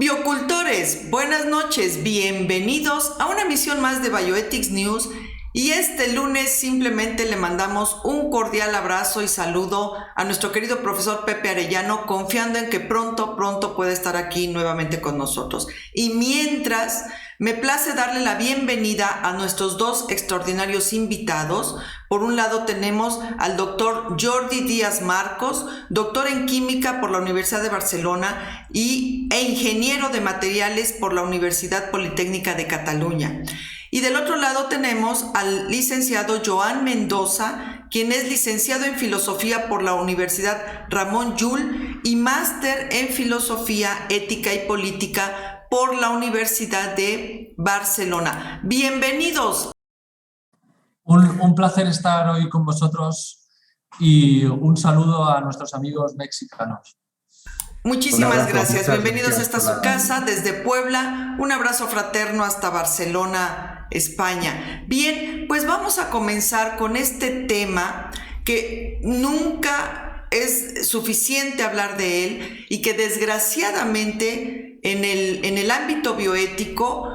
Biocultores, buenas noches, bienvenidos a una emisión más de Bioethics News y este lunes simplemente le mandamos un cordial abrazo y saludo a nuestro querido profesor Pepe Arellano, confiando en que pronto puede estar aquí nuevamente con nosotros. Y mientras, me place darle la bienvenida a nuestros dos extraordinarios invitados. Por un lado tenemos al doctor Jordi Díaz Marcos, doctor en química por la Universidad de Barcelona e ingeniero de materiales por la Universidad Politécnica de Cataluña. Y del otro lado tenemos al licenciado Joan Mendoza, quien es licenciado en filosofía por la Universidad Ramon Llull y máster en filosofía, ética y política por la Universidad de Barcelona. Bienvenidos. Un placer estar hoy con vosotros y un saludo a nuestros amigos mexicanos. Muchísimas gracias. Bienvenidos a esta su casa desde Puebla. Un abrazo fraterno hasta Barcelona, España. Bien, pues vamos a comenzar con este tema que nunca es suficiente hablar de él y que desgraciadamente en el ámbito bioético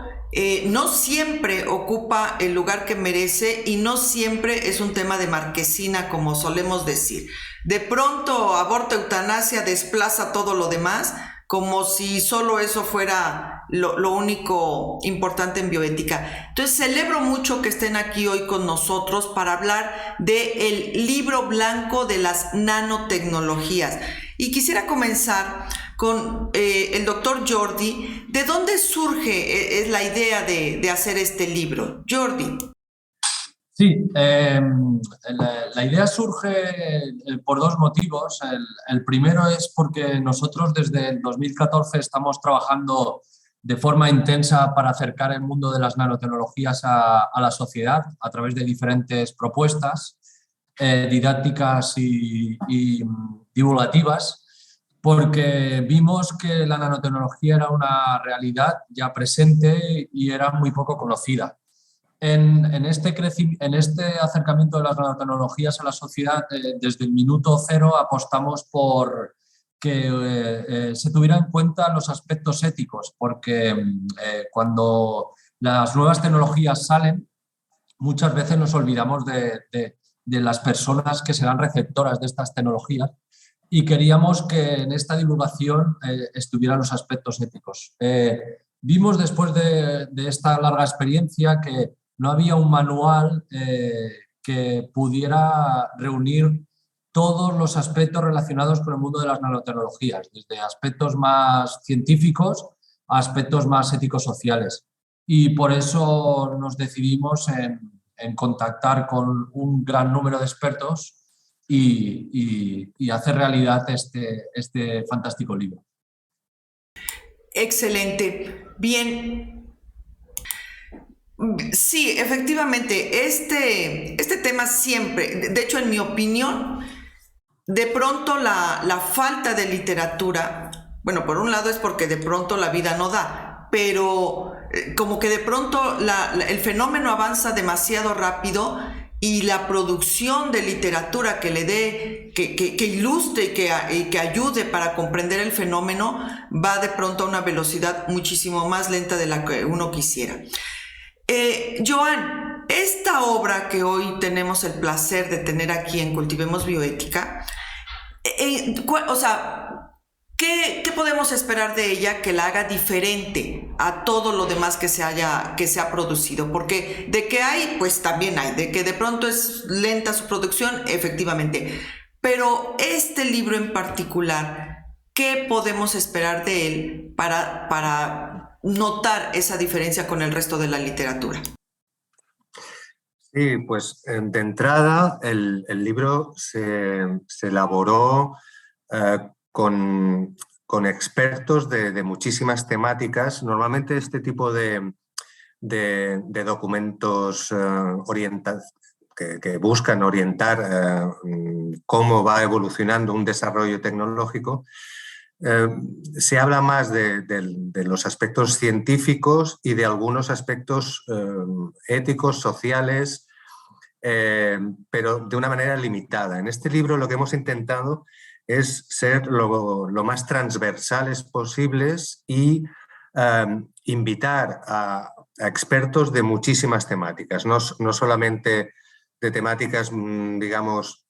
no siempre ocupa el lugar que merece y no siempre es un tema de marquesina, como solemos decir. De pronto, aborto, eutanasia desplaza todo lo demás, como si solo eso fuera lo único importante en bioética. Entonces, celebro mucho que estén aquí hoy con nosotros para hablar del libro blanco de las nanotecnologías. Y quisiera comenzar con el doctor Jordi. ¿De dónde surge la idea de hacer este libro? Jordi. Sí, la idea surge por dos motivos. El primero es porque nosotros desde el 2014 estamos trabajando de forma intensa para acercar el mundo de las nanotecnologías a la sociedad a través de diferentes propuestas didácticas y divulgativas, porque vimos que la nanotecnología era una realidad ya presente y era muy poco conocida. En este acercamiento de las nanotecnologías a la sociedad, desde el minuto cero apostamos por que se tuviera en cuenta los aspectos éticos, porque cuando las nuevas tecnologías salen, muchas veces nos olvidamos de las personas que serán receptoras de estas tecnologías y queríamos que en esta divulgación estuvieran los aspectos éticos. Vimos después de esta larga experiencia que no había un manual que pudiera reunir todos los aspectos relacionados con el mundo de las nanotecnologías, desde aspectos más científicos a aspectos más éticos sociales. Y por eso nos decidimos en contactar con un gran número de expertos y hacer realidad este fantástico libro. Excelente. Bien. Sí, efectivamente, este tema siempre, de hecho, en mi opinión, de pronto la falta de literatura, bueno, por un lado es porque de pronto la vida no da, pero como que de pronto el fenómeno avanza demasiado rápido y la producción de literatura que le dé, que ilustre y que ayude para comprender el fenómeno va de pronto a una velocidad muchísimo más lenta de la que uno quisiera. Joan, esta obra que hoy tenemos el placer de tener aquí en Cultivemos Bioética, ¿qué podemos esperar de ella que la haga diferente a todo lo demás que se ha producido? Porque de que hay, pues también hay, de que de pronto es lenta su producción, efectivamente. Pero este libro en particular, ¿qué podemos esperar de él para notar esa diferencia con el resto de la literatura? Sí, pues de entrada el libro se elaboró con expertos de muchísimas temáticas. Normalmente este tipo de documentos que buscan orientar cómo va evolucionando un desarrollo tecnológico, se habla más de los aspectos científicos y de algunos aspectos éticos, sociales, pero de una manera limitada. En este libro lo que hemos intentado es ser lo más transversales posibles y invitar a expertos de muchísimas temáticas, no solamente de temáticas, digamos,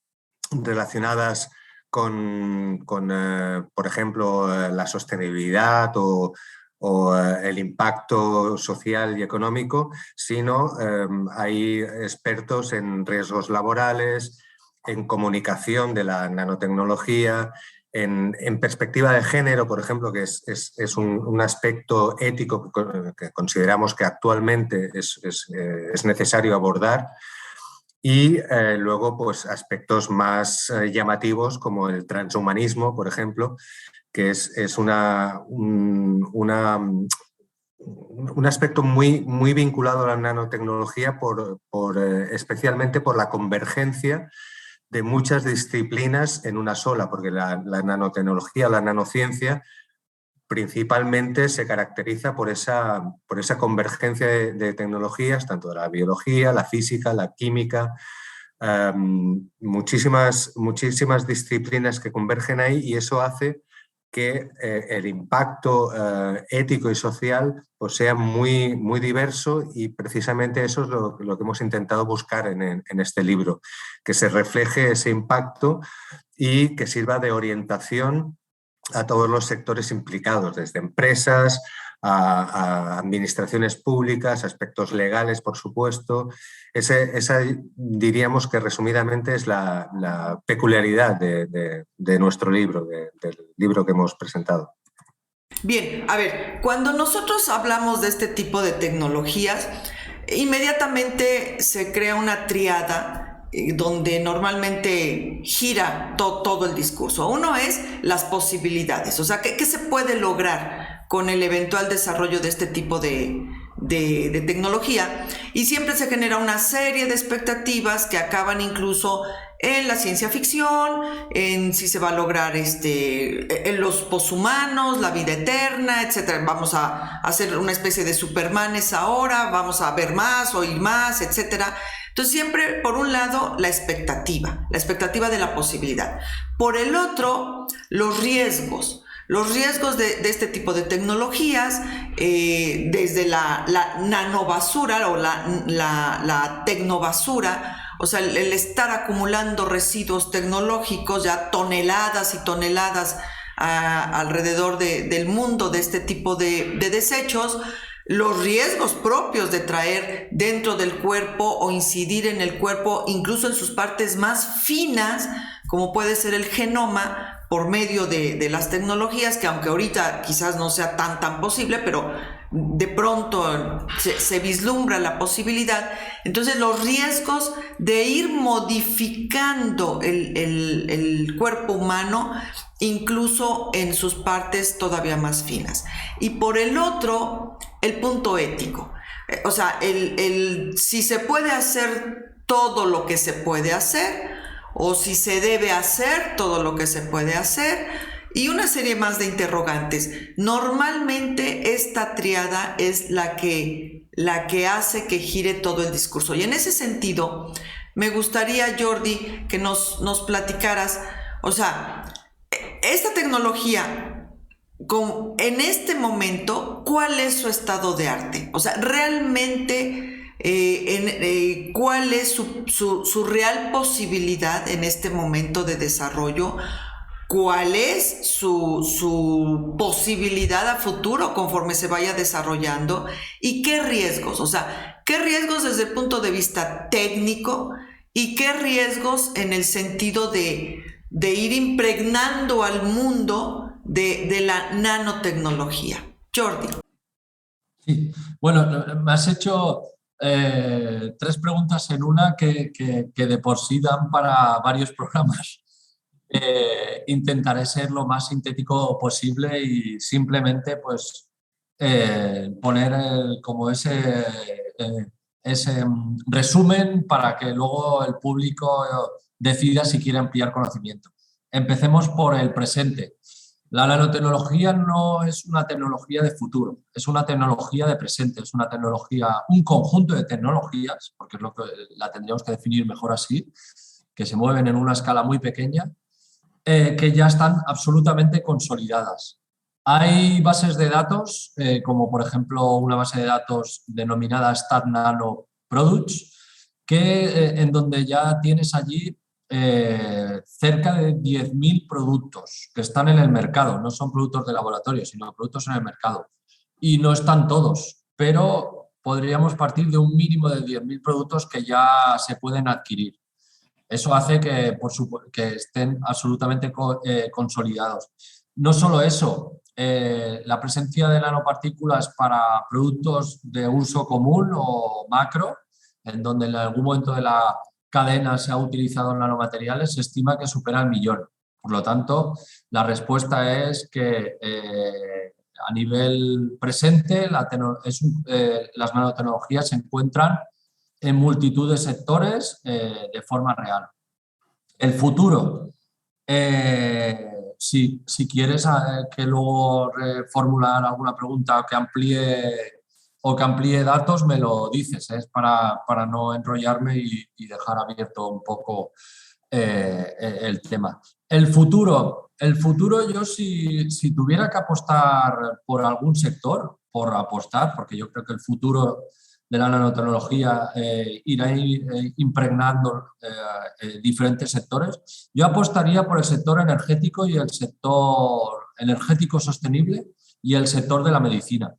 relacionadas con por ejemplo, la sostenibilidad o el impacto social y económico, sino hay expertos en riesgos laborales, en comunicación de la nanotecnología, en perspectiva de género, por ejemplo, que es un aspecto ético que consideramos que actualmente es necesario abordar. Y luego, pues, aspectos más llamativos como el transhumanismo, por ejemplo, que es un aspecto muy vinculado a la nanotecnología especialmente por la convergencia de muchas disciplinas en una sola, porque la nanotecnología, la nanociencia, principalmente se caracteriza por esa convergencia de tecnologías, tanto de la biología, la física, la química, muchísimas disciplinas que convergen ahí, y eso hace que el impacto ético y social pues sea muy diverso, y precisamente eso es lo que hemos intentado buscar en este libro, que se refleje ese impacto y que sirva de orientación a todos los sectores implicados, desde empresas a administraciones públicas, aspectos legales, por supuesto. Esa diríamos que resumidamente es la peculiaridad de nuestro libro, del libro que hemos presentado. Bien, a ver, cuando nosotros hablamos de este tipo de tecnologías, inmediatamente se crea una tríada donde normalmente gira todo el discurso. Uno es las posibilidades, o sea, ¿qué se puede lograr con el eventual desarrollo de este tipo de tecnología? Y siempre se genera una serie de expectativas que acaban incluso en la ciencia ficción, en si se va a lograr en los poshumanos, la vida eterna, etc. Vamos a hacer una especie de Supermanes ahora, vamos a ver más, oír más, etc. Entonces siempre, por un lado, la expectativa de la posibilidad. Por el otro, los riesgos de este tipo de tecnologías, desde la nanobasura o la tecnobasura, o sea, el estar acumulando residuos tecnológicos, ya toneladas y toneladas alrededor del mundo de este tipo de desechos, los riesgos propios de traer dentro del cuerpo o incidir en el cuerpo, incluso en sus partes más finas, como puede ser el genoma, por medio de las tecnologías, que aunque ahorita quizás no sea tan posible, pero de pronto se vislumbra la posibilidad. Entonces los riesgos de ir modificando el cuerpo humano, incluso en sus partes todavía más finas. Y por el otro, el punto ético. O sea, si se puede hacer todo lo que se puede hacer, o si se debe hacer todo lo que se puede hacer, y una serie más de interrogantes. Normalmente esta tríada es la que hace que gire todo el discurso. Y en ese sentido, me gustaría, Jordi, que nos platicaras, o sea, esta tecnología, en este momento, ¿cuál es su estado de arte? O sea, realmente, ¿cuál es su real posibilidad en este momento de desarrollo? ¿Cuál es su posibilidad a futuro conforme se vaya desarrollando? ¿Y qué riesgos? O sea, ¿qué riesgos desde el punto de vista técnico y qué riesgos en el sentido de ir impregnando al mundo de la nanotecnología? Jordi. Sí, bueno, me has hecho 3 preguntas en una que de por sí dan para varios programas. Intentaré ser lo más sintético posible y simplemente pues poner como ese resumen para que luego el público decida si quiere ampliar conocimiento. Empecemos por el presente. La nanotecnología no es una tecnología de futuro, es una tecnología de presente, es una tecnología, un conjunto de tecnologías, porque es lo que la tendríamos que definir mejor así, que se mueven en una escala muy pequeña, que ya están absolutamente consolidadas. Hay bases de datos, como por ejemplo una base de datos denominada Stat Nano Products, en donde ya tienes allí cerca de 10.000 productos que están en el mercado. No son productos de laboratorio, sino productos en el mercado. Y no están todos, pero podríamos partir de un mínimo de 10.000 productos que ya se pueden adquirir. Eso hace que estén absolutamente consolidados. No solo eso, la presencia de nanopartículas para productos de uso común o macro, en donde en algún momento de la cadena se ha utilizado nanomateriales, se estima que supera el 1.000.000. Por lo tanto, la respuesta es que a nivel presente las nanotecnologías se encuentran en multitud de sectores de forma real. El futuro, si quieres que luego formular alguna pregunta o que amplíe datos, me lo dices, es para no enrollarme y dejar abierto un poco el tema. El futuro yo si tuviera que apostar por algún sector, porque yo creo que el futuro de la nanotecnología irá impregnando diferentes sectores. Yo apostaría por el sector energético y el sector energético sostenible y el sector de la medicina.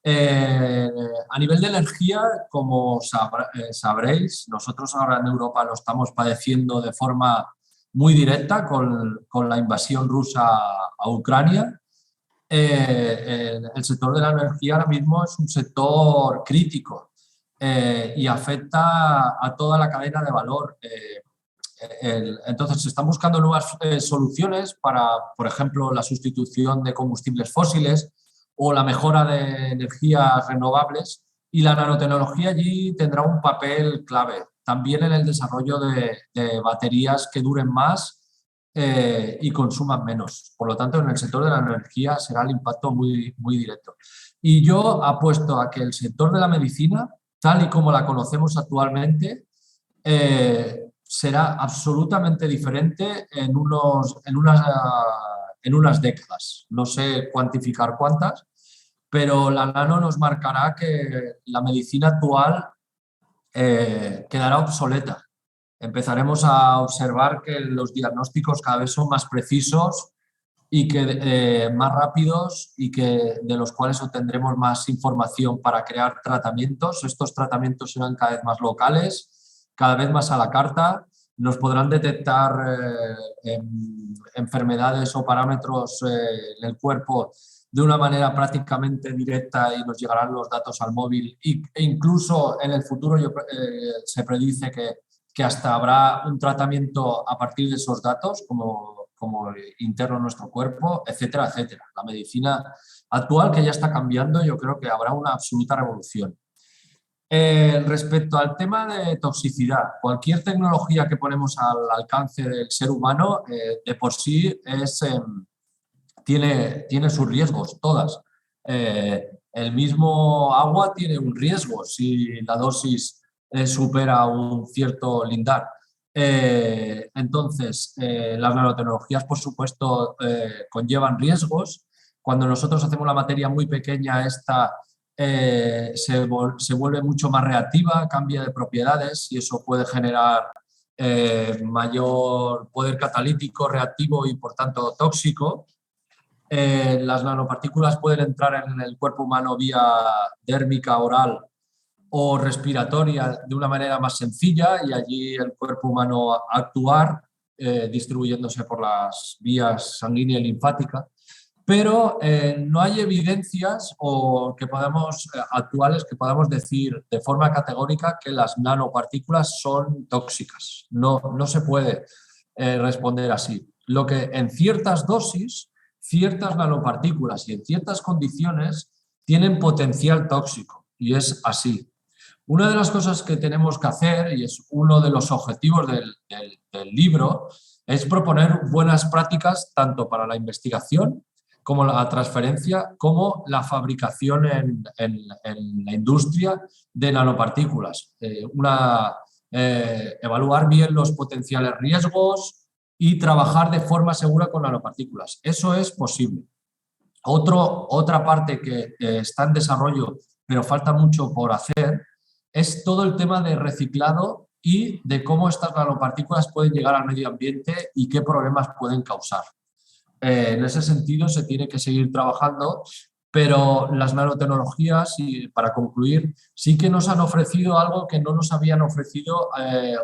A nivel de energía, como sabréis, nosotros ahora en Europa lo estamos padeciendo de forma muy directa con la invasión rusa a Ucrania. El sector de la energía ahora mismo es un sector crítico y afecta a toda la cadena de valor. Entonces se están buscando nuevas soluciones para, por ejemplo, la sustitución de combustibles fósiles o la mejora de energías renovables, y la nanotecnología allí tendrá un papel clave, también en el desarrollo de baterías que duren más y consuman menos. Por lo tanto, en el sector de la energía será el impacto muy, muy directo. Y yo apuesto a que el sector de la medicina, tal y como la conocemos actualmente, será absolutamente diferente en unas décadas. No sé cuantificar cuántas, pero la nano nos marcará que la medicina actual quedará obsoleta. Empezaremos a observar que los diagnósticos cada vez son más precisos y que más rápidos, y que de los cuales obtendremos más información para crear tratamientos. Estos tratamientos serán cada vez más locales, cada vez más a la carta. Nos podrán detectar enfermedades o parámetros en el cuerpo de una manera prácticamente directa, y nos llegarán los datos al móvil, e incluso en el futuro se predice que hasta habrá un tratamiento a partir de esos datos como interno en nuestro cuerpo, etcétera, etcétera. La medicina actual, que ya está cambiando, yo creo que habrá una absoluta revolución. Respecto al tema de toxicidad, cualquier tecnología que ponemos al alcance del ser humano de por sí tiene sus riesgos, todas. El mismo agua tiene un riesgo si la dosis supera un cierto lindar. Entonces, las nanotecnologías, por supuesto, conllevan riesgos. Cuando nosotros hacemos la materia muy pequeña, esta se vuelve mucho más reactiva, cambia de propiedades, y eso puede generar mayor poder catalítico, reactivo y, por tanto, tóxico. Las nanopartículas pueden entrar en el cuerpo humano vía dérmica, oral o respiratoria de una manera más sencilla, y allí el cuerpo humano actuar distribuyéndose por las vías sanguínea y linfática. Pero no hay evidencias actuales que podamos decir de forma categórica que las nanopartículas son tóxicas. No se puede responder así. Lo que en ciertas dosis, ciertas nanopartículas y en ciertas condiciones tienen potencial tóxico, y es así. Una de las cosas que tenemos que hacer, y es uno de los objetivos del libro, es proponer buenas prácticas tanto para la investigación como la transferencia, como la fabricación en la industria de nanopartículas. Evaluar bien los potenciales riesgos y trabajar de forma segura con nanopartículas. Eso es posible. Otra parte que está en desarrollo, pero falta mucho por hacer, es todo el tema de reciclado y de cómo estas nanopartículas pueden llegar al medio ambiente y qué problemas pueden causar. En ese sentido se tiene que seguir trabajando, pero las nanotecnologías, y para concluir, sí que nos han ofrecido algo que no nos habían ofrecido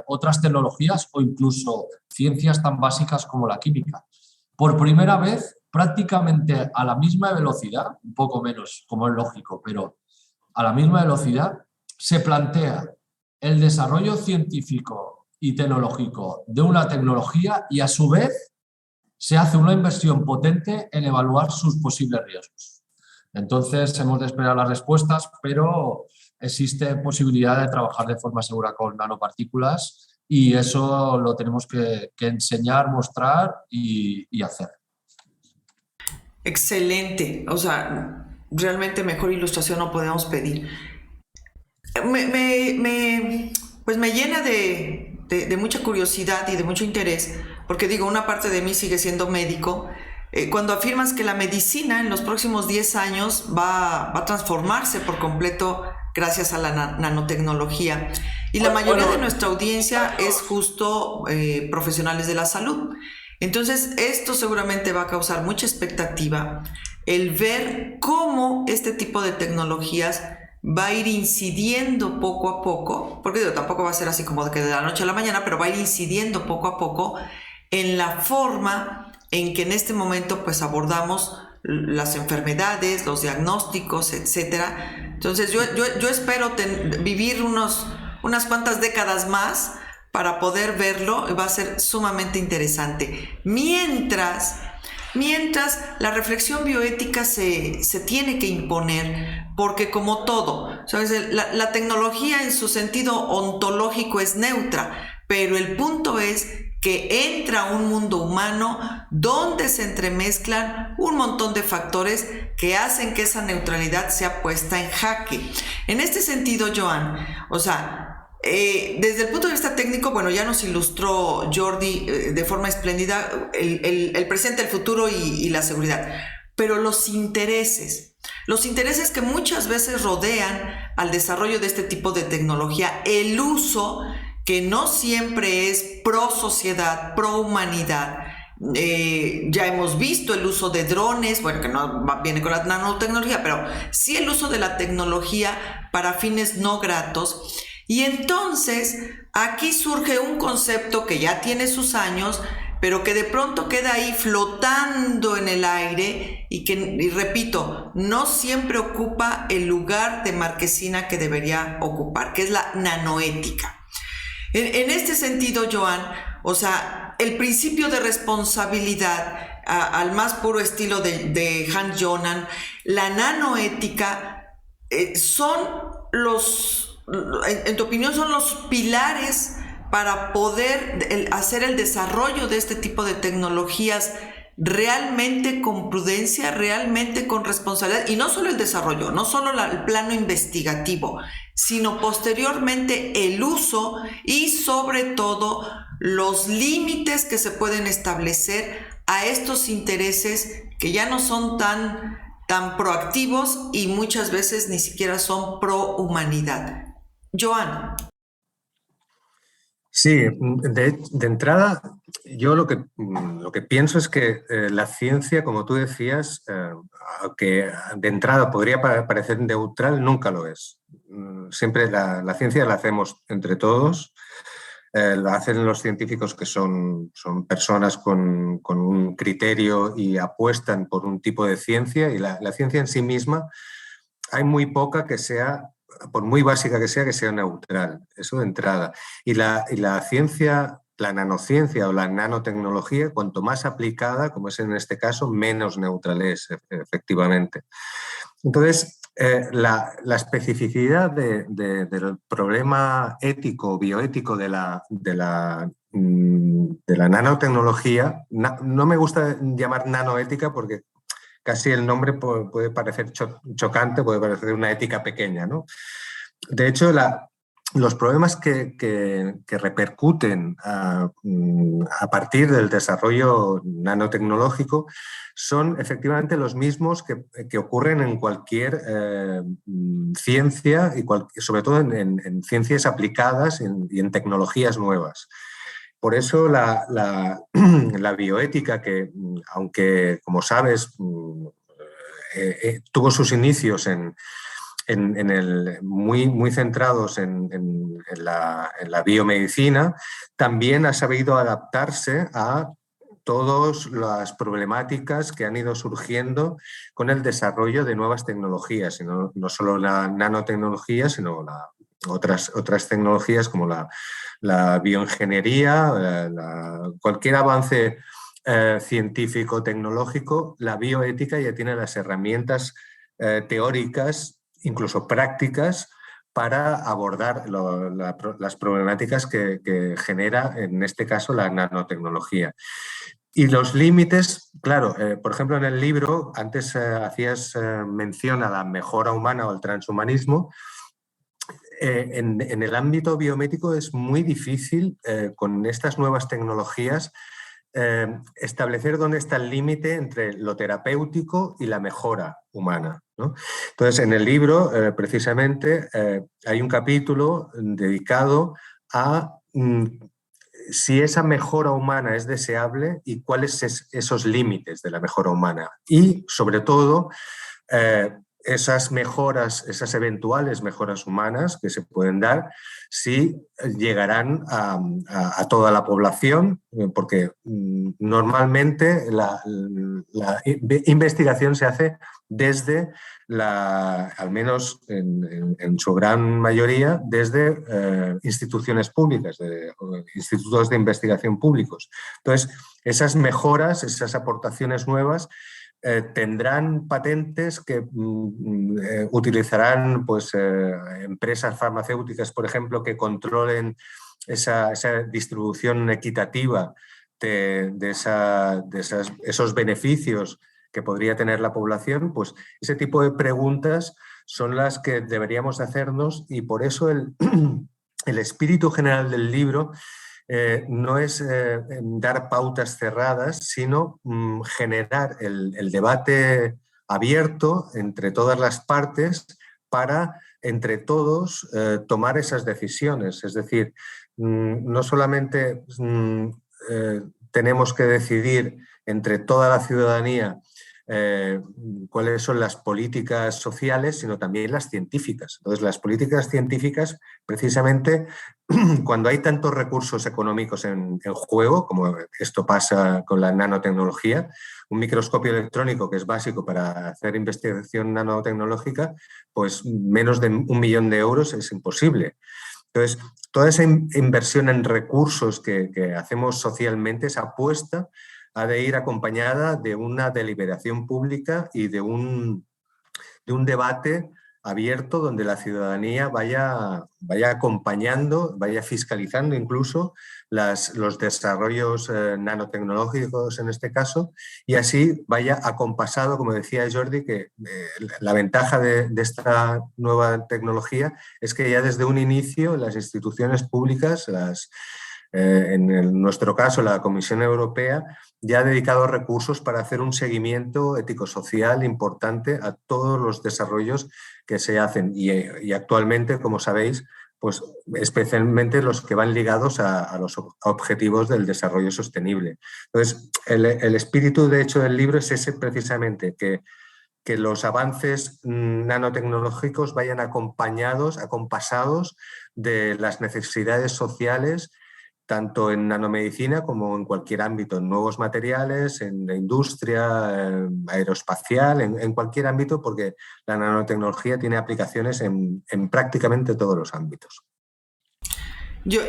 otras tecnologías o incluso ciencias tan básicas como la química. Por primera vez, prácticamente a la misma velocidad, un poco menos, como es lógico, pero a la misma velocidad, se plantea el desarrollo científico y tecnológico de una tecnología y a su vez se hace una inversión potente en evaluar sus posibles riesgos. Entonces hemos de esperar las respuestas, pero existe posibilidad de trabajar de forma segura con nanopartículas y eso lo tenemos que enseñar, mostrar y hacer. Excelente, o sea, realmente mejor ilustración no podemos pedir. Pues me llena de mucha curiosidad y de mucho interés, porque digo, una parte de mí sigue siendo médico. Cuando afirmas que la medicina en los próximos 10 años va a transformarse por completo gracias a la nanotecnología. Y la mayoría de nuestra audiencia es justo profesionales de la salud. Entonces, esto seguramente va a causar mucha expectativa, el ver cómo este tipo de tecnologías va a ir incidiendo poco a poco, porque digo, tampoco va a ser así como de que de la noche a la mañana, pero va a ir incidiendo poco a poco en la forma en que en este momento pues abordamos las enfermedades, los diagnósticos, etcétera. Entonces yo espero vivir unas cuantas décadas más para poder verlo, va a ser sumamente interesante. Mientras la reflexión bioética se tiene que imponer, porque como todo, ¿sabes? La tecnología en su sentido ontológico es neutra, pero el punto es que entra un mundo humano donde se entremezclan un montón de factores que hacen que esa neutralidad sea puesta en jaque. En este sentido, Joan, o sea, desde el punto de vista técnico, bueno, ya nos ilustró Jordi de forma espléndida el presente, el futuro y la seguridad, pero los intereses que muchas veces rodean al desarrollo de este tipo de tecnología, el uso que no siempre es pro sociedad, pro humanidad. Ya hemos visto el uso de drones, bueno, que no viene con la nanotecnología, pero sí el uso de la tecnología para fines no gratos. Y entonces aquí surge un concepto que ya tiene sus años, pero que de pronto queda ahí flotando en el aire y repito, no siempre ocupa el lugar de marquesina que debería ocupar, que es la nanoética. En este sentido, Joan, o sea, el principio de responsabilidad al más puro estilo de Hans Jonan, la nanoética son en tu opinión, son los pilares para poder hacer el desarrollo de este tipo de tecnologías realmente con prudencia, realmente con responsabilidad, y no solo el desarrollo, no solo el plano investigativo, sino posteriormente el uso y sobre todo los límites que se pueden establecer a estos intereses que ya no son tan proactivos y muchas veces ni siquiera son pro humanidad. Joan. Sí, de entrada, yo lo que pienso es que la ciencia, como tú decías, que de entrada podría parecer neutral, nunca lo es. Siempre la ciencia la hacemos entre todos, la hacen los científicos que son personas con un criterio y apuestan por un tipo de ciencia, y la ciencia en sí misma hay muy poca que sea, por muy básica que sea neutral, eso de entrada. Y la ciencia, la nanociencia o la nanotecnología, cuanto más aplicada, como es en este caso, menos neutral es, efectivamente. Entonces, la especificidad del problema ético o bioético de la nanotecnología, no me gusta llamar nanoética porque casi el nombre puede parecer chocante, puede parecer una ética pequeña, ¿no? De hecho, los problemas que repercuten a partir del desarrollo nanotecnológico son efectivamente los mismos que ocurren en cualquier ciencia, y sobre todo en ciencias aplicadas y en tecnologías nuevas. Por eso la bioética, que aunque, como sabes, tuvo sus inicios muy centrados en la biomedicina, también ha sabido adaptarse a todas las problemáticas que han ido surgiendo con el desarrollo de nuevas tecnologías, y no solo la nanotecnología, sino otras tecnologías como la bioingeniería, cualquier avance científico, tecnológico. La bioética ya tiene las herramientas teóricas, incluso prácticas, para abordar las problemáticas que genera, en este caso, la nanotecnología. Y los límites, claro, por ejemplo, en el libro, antes hacías mención a la mejora humana o al transhumanismo. En el ámbito biomédico es muy difícil, con estas nuevas tecnologías, establecer dónde está el límite entre lo terapéutico y la mejora humana, ¿no? Entonces, en el libro, precisamente, hay un capítulo dedicado a si esa mejora humana es deseable y cuáles son esos límites de la mejora humana. Y, sobre todo, esas mejoras, esas eventuales mejoras humanas que se pueden dar, si llegarán a toda la población, porque normalmente la investigación se hace desde, al menos en su gran mayoría, desde instituciones públicas, institutos de investigación públicos. Entonces, esas mejoras, esas aportaciones nuevas, tendrán patentes que utilizarán empresas farmacéuticas, por ejemplo, que controlen esa distribución equitativa de esos beneficios que podría tener la población. Pues ese tipo de preguntas son las que deberíamos hacernos, y por eso el espíritu general del libro no es dar pautas cerradas, sino generar el debate abierto entre todas las partes para, entre todos, tomar esas decisiones. Es decir, no solamente tenemos que decidir entre toda la ciudadanía cuáles son las políticas sociales, sino también las científicas. Entonces, las políticas científicas, precisamente, cuando hay tantos recursos económicos en juego, como esto pasa con la nanotecnología, un microscopio electrónico que es básico para hacer investigación nanotecnológica, pues menos de 1 millón de euros es imposible. Entonces, toda esa inversión en recursos que hacemos socialmente, esa apuesta, ha de ir acompañada de una deliberación pública y de un debate abierto donde la ciudadanía vaya acompañando, vaya fiscalizando incluso los desarrollos nanotecnológicos en este caso, y así vaya acompasado, como decía Jordi, que la ventaja de esta nueva tecnología es que ya desde un inicio las instituciones públicas, en nuestro caso la Comisión Europea, ya ha dedicado recursos para hacer un seguimiento ético-social importante a todos los desarrollos que se hacen, y actualmente, como sabéis, pues especialmente los que van ligados a los objetivos del desarrollo sostenible. Entonces, el espíritu, de hecho, del libro es ese, precisamente, que los avances nanotecnológicos vayan acompasados de las necesidades sociales, tanto en nanomedicina como en cualquier ámbito, en nuevos materiales, en la industria aeroespacial, en cualquier ámbito, porque la nanotecnología tiene aplicaciones en prácticamente todos los ámbitos.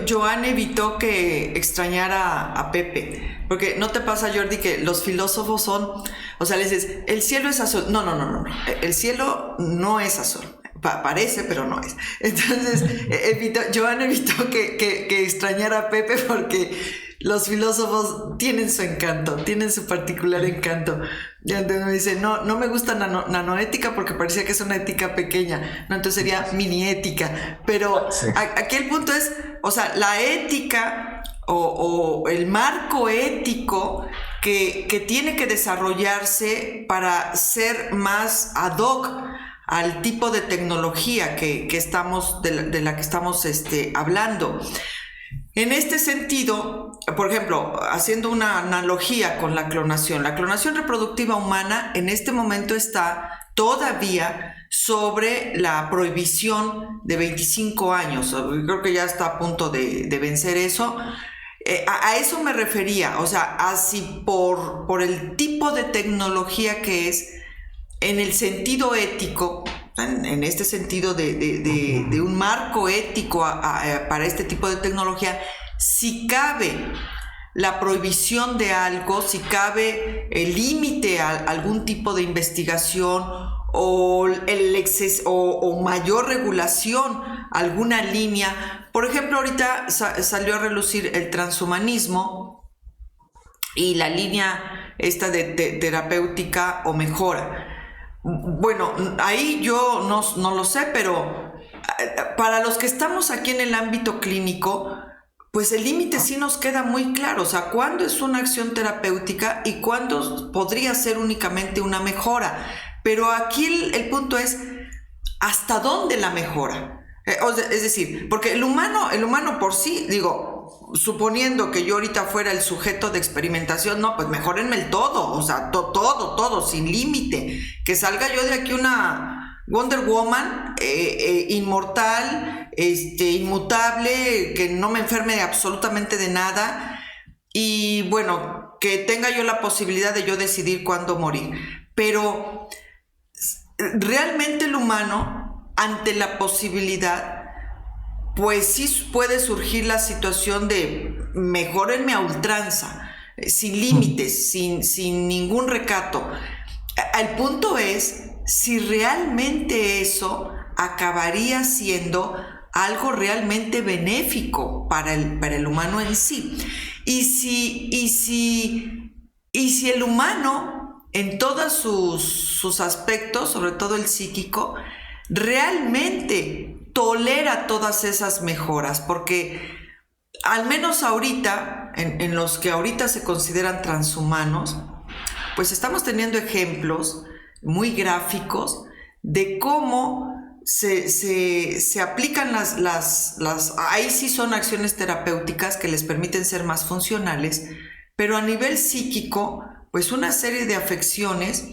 Joan evitó que extrañara a Pepe, porque ¿no te pasa, Jordi, que los filósofos son, o sea, les dices, el cielo es azul? No, el cielo no es azul. Parece, pero no es. Entonces, Joan evitó que extrañara a Pepe porque los filósofos tienen su encanto, tienen su particular encanto. Y entonces me dice, no me gusta nanoética porque parecía que es una ética pequeña, no, entonces sería mini ética. Pero sí. Aquí el punto es, o sea, la ética o el marco ético que tiene que desarrollarse para ser más ad hoc al tipo de tecnología de la que estamos hablando. En este sentido, por ejemplo, haciendo una analogía con la clonación reproductiva humana en este momento está todavía sobre la prohibición de 25 años. Creo que ya está a punto de vencer eso. A eso me refería, o sea, así por el tipo de tecnología que es, en el sentido ético, en este sentido de un marco ético para este tipo de tecnología, si cabe la prohibición de algo, si cabe el límite a algún tipo de investigación o el exceso o mayor regulación, alguna línea. Por ejemplo, ahorita salió a relucir el transhumanismo y la línea esta de terapéutica o mejora. Bueno, ahí yo no lo sé, pero para los que estamos aquí en el ámbito clínico, pues el límite sí nos queda muy claro. O sea, ¿cuándo es una acción terapéutica y cuándo podría ser únicamente una mejora? Pero aquí el punto es, ¿hasta dónde la mejora? Es decir, porque el humano por sí, digo, suponiendo que yo ahorita fuera el sujeto de experimentación, no, pues mejórenme el todo, o sea, todo, sin límite, que salga yo de aquí una Wonder Woman inmortal, inmutable, que no me enferme absolutamente de nada, y bueno, que tenga yo la posibilidad de yo decidir cuándo morir. Pero realmente el humano, ante la posibilidad, pues sí puede surgir la situación de mejórenme a ultranza, sin límites, sin ningún recato. El punto es si realmente eso acabaría siendo algo realmente benéfico para el humano en sí. Y si el humano, en todos sus aspectos, sobre todo el psíquico, realmente tolera todas esas mejoras, porque al menos ahorita, en los que ahorita se consideran transhumanos, pues estamos teniendo ejemplos muy gráficos de cómo se aplican ahí sí son acciones terapéuticas que les permiten ser más funcionales, pero a nivel psíquico, pues una serie de afecciones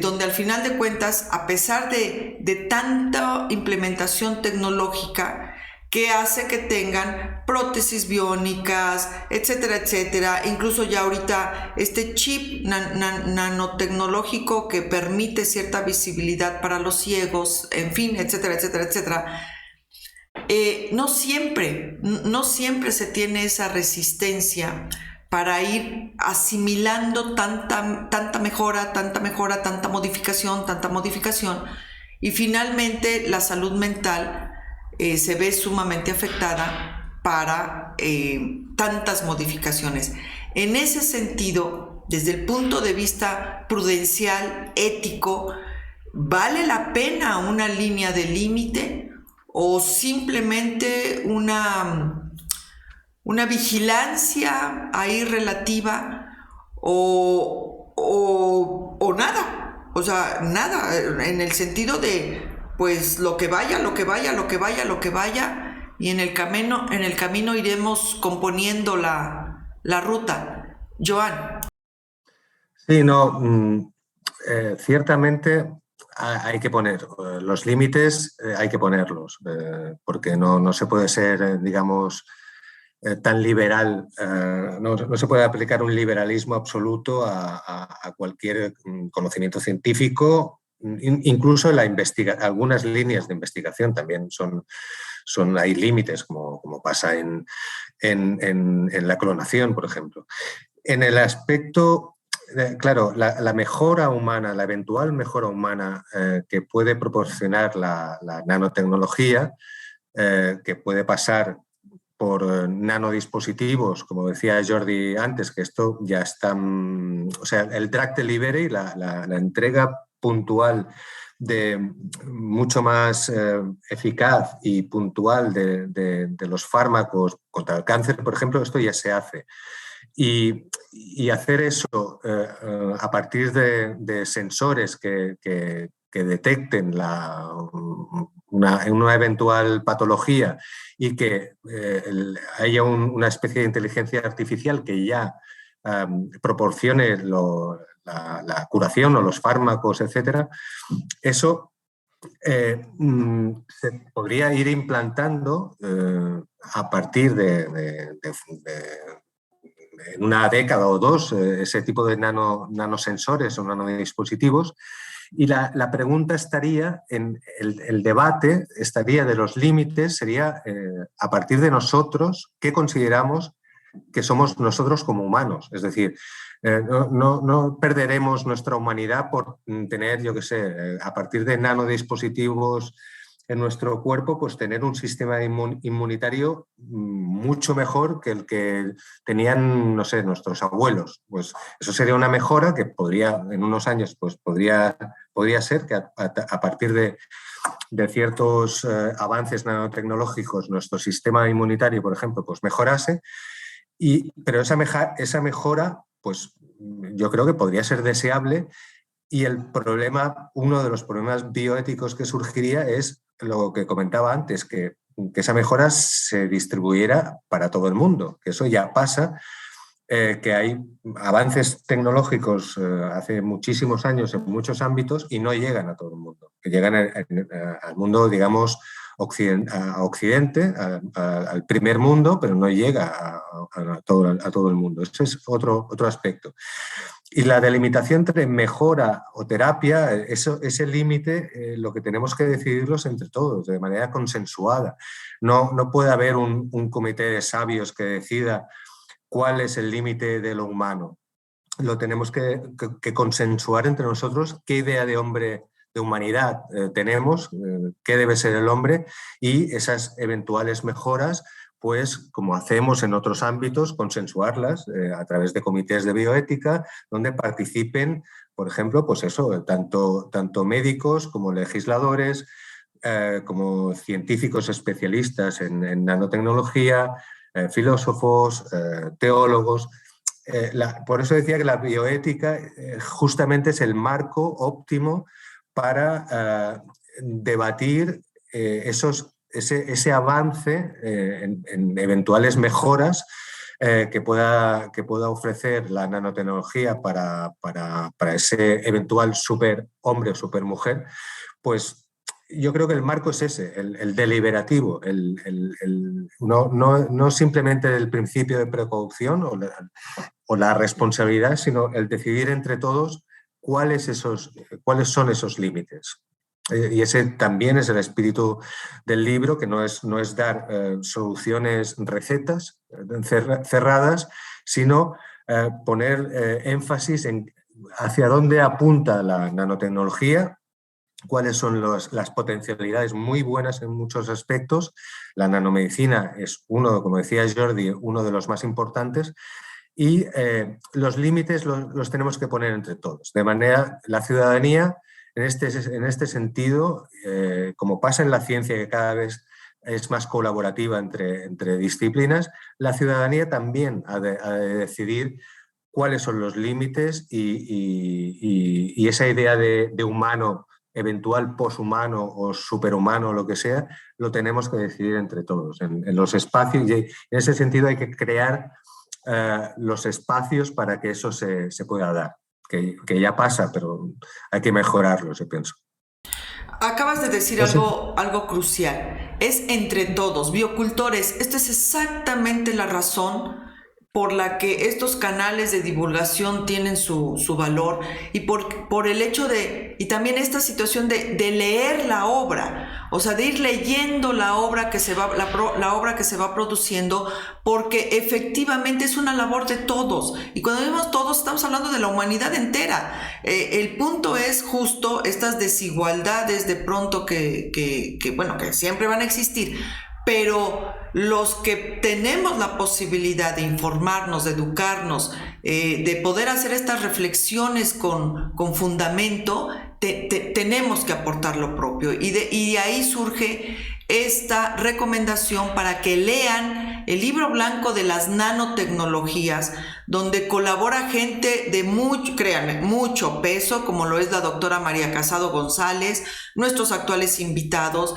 donde al final de cuentas, a pesar de tanta implementación tecnológica que hace que tengan prótesis biónicas, etcétera, etcétera, incluso ya ahorita este chip nanotecnológico que permite cierta visibilidad para los ciegos, en fin, etcétera, etcétera, etcétera. No siempre se tiene esa resistencia para ir asimilando tanta mejora, tanta modificación, y finalmente la salud mental se ve sumamente afectada para tantas modificaciones. En ese sentido, desde el punto de vista prudencial, ético, ¿vale la pena una línea de límite o simplemente una vigilancia ahí relativa o nada? O sea, nada, en el sentido de, pues lo que vaya, y en el camino iremos componiendo la ruta. Joan. Sí, no, ciertamente hay que poner los límites, hay que ponerlos, porque no se puede ser, digamos, tan liberal, no se puede aplicar un liberalismo absoluto a cualquier conocimiento científico, incluso algunas líneas de investigación también hay límites, como pasa en la clonación, por ejemplo. En el aspecto claro, la mejora humana, la eventual mejora humana que puede proporcionar la nanotecnología, que puede pasar por nanodispositivos, como decía Jordi antes, que esto ya está, o sea, el drug delivery, la entrega puntual de mucho más eficaz y puntual de los fármacos contra el cáncer, por ejemplo, esto ya se hace. Y hacer eso a partir de sensores que detecten una eventual patología y que haya una especie de inteligencia artificial que ya proporcione la curación o los fármacos, etcétera, eso se podría ir implantando a partir en una década o dos, ese tipo de nanosensores o nanodispositivos. Y la pregunta estaría, el debate estaría de los límites, sería a partir de nosotros, ¿qué consideramos que somos nosotros como humanos? Es decir, no perderemos nuestra humanidad por tener, yo qué sé, a partir de nanodispositivos en nuestro cuerpo, pues tener un sistema inmunitario mucho mejor que el que tenían, no sé, nuestros abuelos. Pues eso sería una mejora que podría, en unos años, pues podría ser que a partir de ciertos avances nanotecnológicos nuestro sistema inmunitario, por ejemplo, pues mejorase. Pero esa mejora, pues yo creo que podría ser deseable. Y uno de los problemas bioéticos que surgiría es lo que comentaba antes, que esa mejora se distribuyera para todo el mundo, que eso ya pasa, que hay avances tecnológicos hace muchísimos años en muchos ámbitos y no llegan a todo el mundo, que llegan al mundo, digamos, a Occidente, al primer mundo, pero no llega a todo el mundo. Ese es otro aspecto. Y la delimitación entre mejora o terapia, ese límite lo que tenemos que decidirlos entre todos, de manera consensuada. No puede haber un comité de sabios que decida cuál es el límite de lo humano. Lo tenemos que consensuar entre nosotros, qué idea de hombre, de humanidad tenemos, qué debe ser el hombre, y esas eventuales mejoras, pues como hacemos en otros ámbitos, consensuarlas a través de comités de bioética, donde participen, por ejemplo, pues eso, tanto médicos como legisladores, como científicos especialistas en nanotecnología, filósofos, teólogos. Por eso decía que la bioética justamente es el marco óptimo para debatir ese avance en eventuales mejoras que pueda ofrecer la nanotecnología para ese eventual superhombre o supermujer. Pues yo creo que el marco es ese, el deliberativo, no simplemente el principio de precaución o la responsabilidad, sino el decidir entre todos cuáles son esos límites. Y ese también es el espíritu del libro, que no es dar soluciones, recetas cerradas, sino poner énfasis en hacia dónde apunta la nanotecnología, cuáles son las potencialidades muy buenas en muchos aspectos. La nanomedicina es como decía Jordi, uno de los más importantes. Y los límites los tenemos que poner entre todos. De manera, la ciudadanía, en este sentido, como pasa en la ciencia, que cada vez es más colaborativa entre disciplinas, la ciudadanía también ha de decidir cuáles son los límites y esa idea de humano, eventual poshumano o superhumano o lo que sea, lo tenemos que decidir entre todos, en los espacios. Y en ese sentido hay que crear los espacios para que eso se pueda dar, que ya pasa, pero hay que mejorarlo, yo pienso. Acabas de decir algo crucial, es entre todos, biocultores. Esta es exactamente la razón por la que estos canales de divulgación tienen su valor y por el hecho y también esta situación de leer la obra. o sea, de ir leyendo la obra que se va, la obra que se va produciendo, porque efectivamente es una labor de todos. Y cuando decimos todos, estamos hablando de la humanidad entera. El punto es justo estas desigualdades de pronto que siempre van a existir. Pero los que tenemos la posibilidad de informarnos, de educarnos, de poder hacer estas reflexiones con fundamento, tenemos que aportar lo propio. Y de ahí surge esta recomendación para que lean el libro blanco de las nanotecnologías, donde colabora gente de mucho peso, como lo es la doctora María Casado González, nuestros actuales invitados,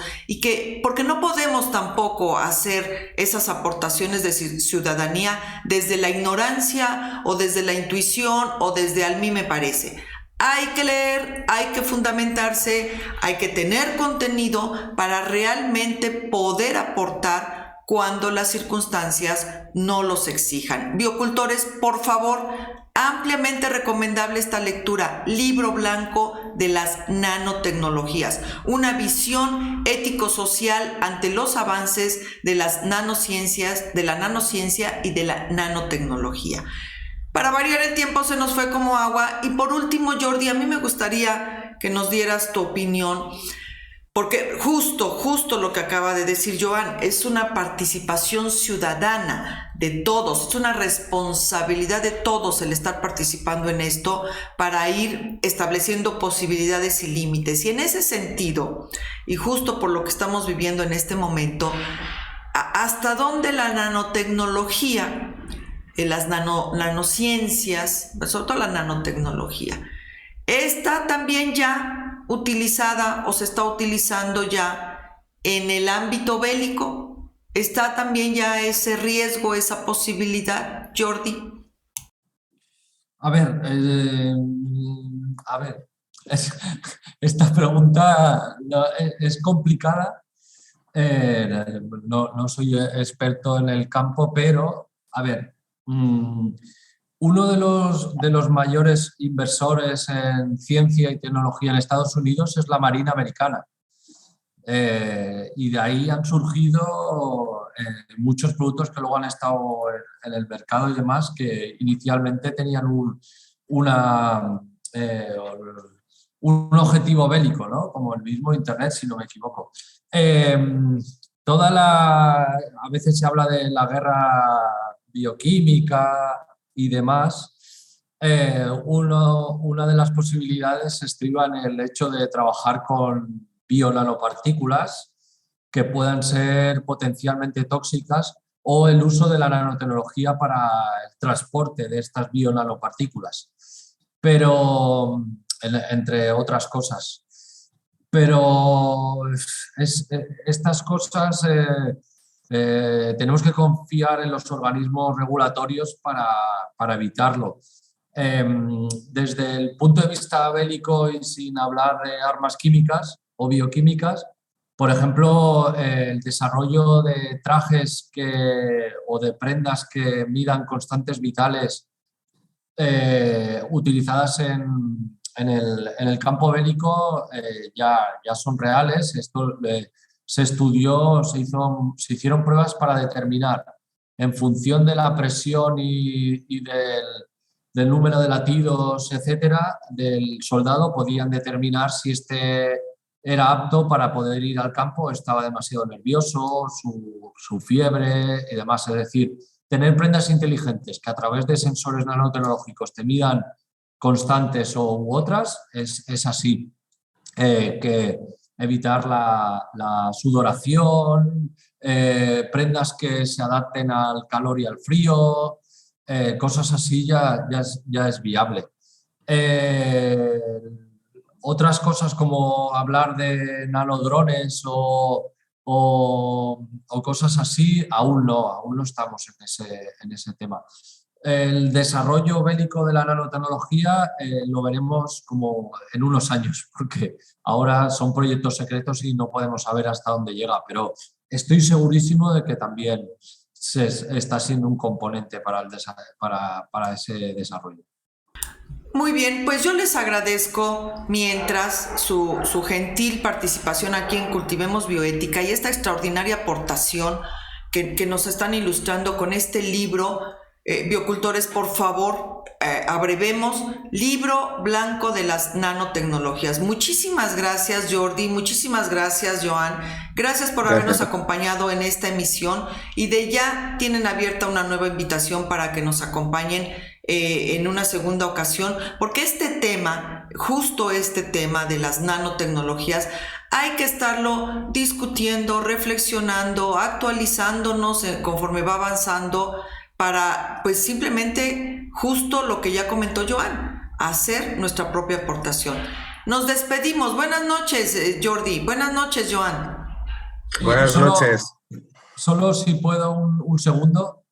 porque no podemos tampoco hacer esas aportaciones de ciudadanía desde la ignorancia o desde la intuición o desde a mí me parece. Hay que leer, hay que fundamentarse, hay que tener contenido para realmente poder aportar cuando las circunstancias no los exijan. Biocultores, por favor, ampliamente recomendable esta lectura, Libro Blanco de las Nanotecnologías, una visión ético-social ante los avances de las nanociencias, de la nanociencia y de la nanotecnología. Para variar, el tiempo se nos fue como agua. Y por último, Jordi, a mí me gustaría que nos dieras tu opinión, porque justo lo que acaba de decir Joan, es una participación ciudadana de todos, es una responsabilidad de todos el estar participando en esto para ir estableciendo posibilidades y límites. Y en ese sentido, y justo por lo que estamos viviendo en este momento, ¿hasta dónde la nanotecnología, las nanociencias, sobre todo la nanotecnología, está también ya utilizada o se está utilizando ya en el ámbito bélico? ¿Está también ya ese riesgo, esa posibilidad, Jordi? A ver, esta pregunta es complicada. No soy experto en el campo, pero, a ver, uno de los mayores inversores en ciencia y tecnología en Estados Unidos es la Marina Americana. Y de ahí han surgido muchos productos que luego han estado en el mercado y demás, que inicialmente tenían un objetivo bélico, ¿no? Como el mismo Internet, si no me equivoco. A veces se habla de la guerra bioquímica y demás. Una de las posibilidades se estriba en el hecho de trabajar con bionanopartículas que puedan ser potencialmente tóxicas, o el uso de la nanotecnología para el transporte de estas bionanopartículas, pero entre otras cosas. Pero estas cosas tenemos que confiar en los organismos regulatorios para evitarlo. Desde el punto de vista bélico y sin hablar de armas químicas o bioquímicas, por ejemplo, el desarrollo de trajes o de prendas que midan constantes vitales utilizadas en el campo bélico ya son reales. Esto se estudió, se hicieron pruebas para determinar, en función de la presión y del número de latidos, etcétera, del soldado, podían determinar si este era apto para poder ir al campo, estaba demasiado nervioso, su fiebre y demás. Es decir, tener prendas inteligentes que a través de sensores nanotecnológicos te midan constantes u otras es así. Que evitar la sudoración, prendas que se adapten al calor y al frío, cosas así ya es viable. Otras cosas como hablar de nanodrones o cosas así, aún no estamos en ese tema. El desarrollo bélico de la nanotecnología lo veremos como en unos años, porque ahora son proyectos secretos y no podemos saber hasta dónde llega, pero estoy segurísimo de que también está siendo un componente para ese desarrollo. Muy bien, pues yo les agradezco mientras su gentil participación aquí en Cultivemos Bioética y esta extraordinaria aportación que nos están ilustrando con este libro. Biocultores, por favor, abrevemos Libro Blanco de las Nanotecnologías. Muchísimas gracias, Jordi, muchísimas gracias, Joan. Gracias por habernos acompañado en esta emisión, y de ya tienen abierta una nueva invitación para que nos acompañen en una segunda ocasión, porque este tema, justo este tema de las nanotecnologías, hay que estarlo discutiendo, reflexionando, actualizándonos conforme va avanzando, para pues simplemente justo lo que ya comentó Joan, hacer nuestra propia aportación. Nos despedimos. Buenas noches, Jordi. Buenas noches, Joan. Buenas noches. Solo si puedo un segundo.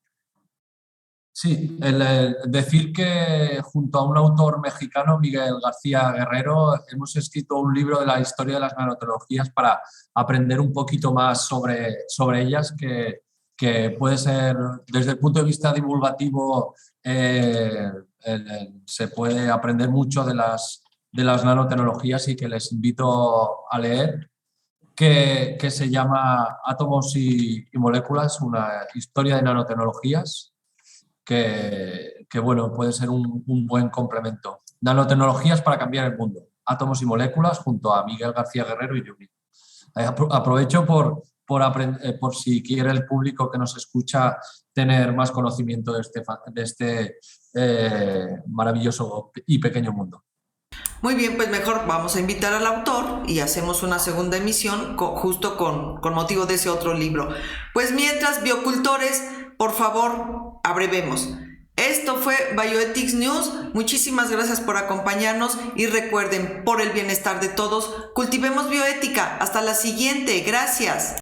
Sí, el decir que junto a un autor mexicano, Miguel García Guerrero, hemos escrito un libro de la historia de las nanotecnologías para aprender un poquito más sobre ellas, que puede ser, desde el punto de vista divulgativo, se puede aprender mucho de las nanotecnologías, y que les invito a leer, que se llama Átomos y Moléculas, una historia de nanotecnologías, que bueno, puede ser un buen complemento. Nanotecnologías para cambiar el mundo. Átomos y Moléculas, junto a Miguel García Guerrero y Yuri. Aprovecho por si quiere el público que nos escucha tener más conocimiento de este maravilloso y pequeño mundo. Muy bien, pues mejor vamos a invitar al autor y hacemos una segunda emisión justo con motivo de ese otro libro. Pues mientras, biocultores, por favor, abrevemos. Esto fue Bioethics News. Muchísimas gracias por acompañarnos, y recuerden, por el bienestar de todos, cultivemos bioética. Hasta la siguiente. Gracias.